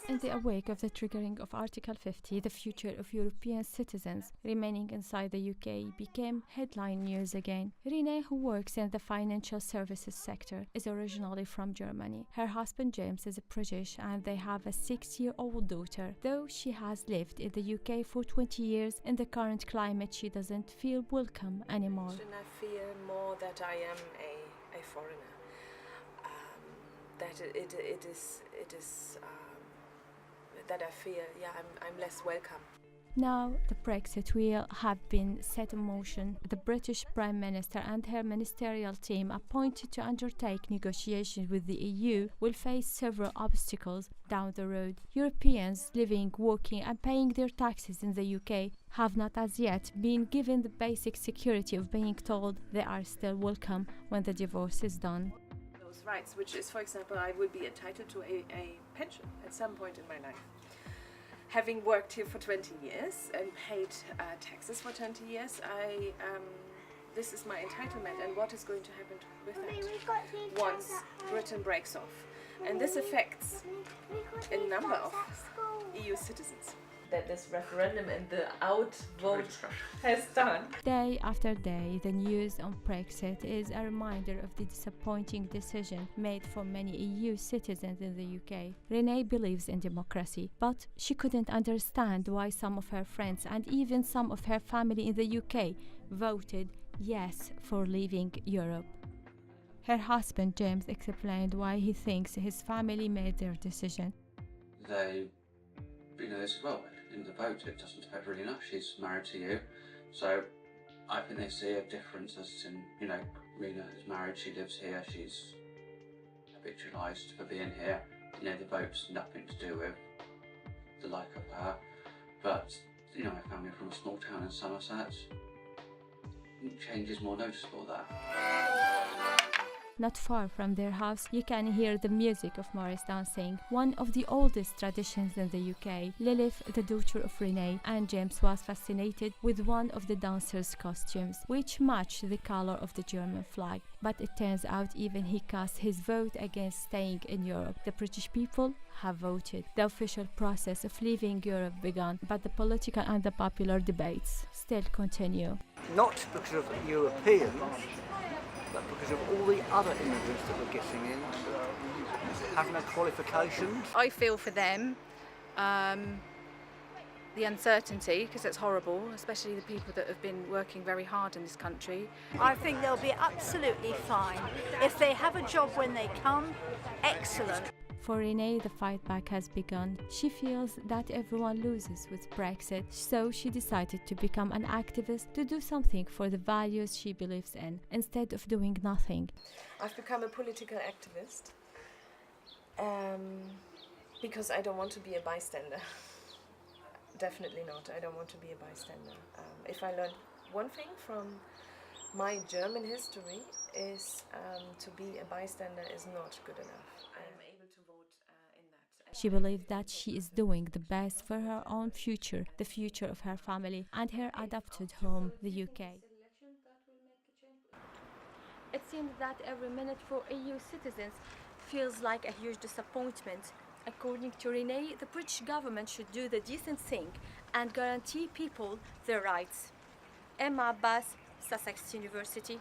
In the wake of the triggering of Article 50, the future of European citizens remaining inside the UK became headline news again. Rhena, who works in the financial services sector, is originally from Germany. Her husband James is British and they have a 6-year-old daughter. Though she has lived in the UK for 20 years, in the current climate she doesn't feel welcome anymore. I feel more that I am a foreigner. That it is that I feel, I'm less welcome. Now, the Brexit wheel have been set in motion. The British Prime Minister and her ministerial team appointed to undertake negotiations with the EU will face several obstacles down the road. Europeans living, working and paying their taxes in the UK have not as yet been given the basic security of being told they are still welcome when the divorce is done. Those rights, which is, for example, I will be entitled to a pension at some point in my life. Having worked here for 20 years and paid taxes for 20 years, this is my entitlement, and what is going to happen with that once Britain breaks off. And this affects a number of EU citizens. That this referendum and the outvote has done. Day after day, the news on Brexit is a reminder of the disappointing decision made for many EU citizens in the UK. Rhena believes in democracy, but she couldn't understand why some of her friends and even some of her family in the UK voted yes for leaving Europe. Her husband James explained why he thinks his family made their decision. They, they said, well, in the vote it doesn't affect Rhena, she's married to you. So I think they see a difference as in, Rhena is married, she lives here, she's habitualised for being here. The vote's nothing to do with the like of her. But, my family from a small town in Somerset, change is more noticeable there. Not far from their house, you can hear the music of Morris dancing, one of the oldest traditions in the UK. Lilef, the daughter of Rhena, and James was fascinated with one of the dancers' costumes, which matched the color of the German flag. But it turns out even he cast his vote against staying in Europe. The British people have voted. The official process of leaving Europe began, but the political and the popular debates still continue. Not because of Europeans, but because of all the other immigrants that we're getting in, having no qualifications. I feel for them, the uncertainty, because it's horrible, especially the people that have been working very hard in this country. I think they'll be absolutely fine. If they have a job when they come, excellent. For Rhena, the fight back has begun. She feels that everyone loses with Brexit, so she decided to become an activist to do something for the values she believes in, instead of doing nothing. I've become a political activist because I don't want to be a bystander. Definitely not. I don't want to be a bystander. If I learned one thing from my German history is to be a bystander is not good enough. She believes that she is doing the best for her own future, the future of her family and her adopted home, the UK. It seems that every minute for EU citizens feels like a huge disappointment. According to Rhena, the British government should do the decent thing and guarantee people their rights. Abbas, Sussex University.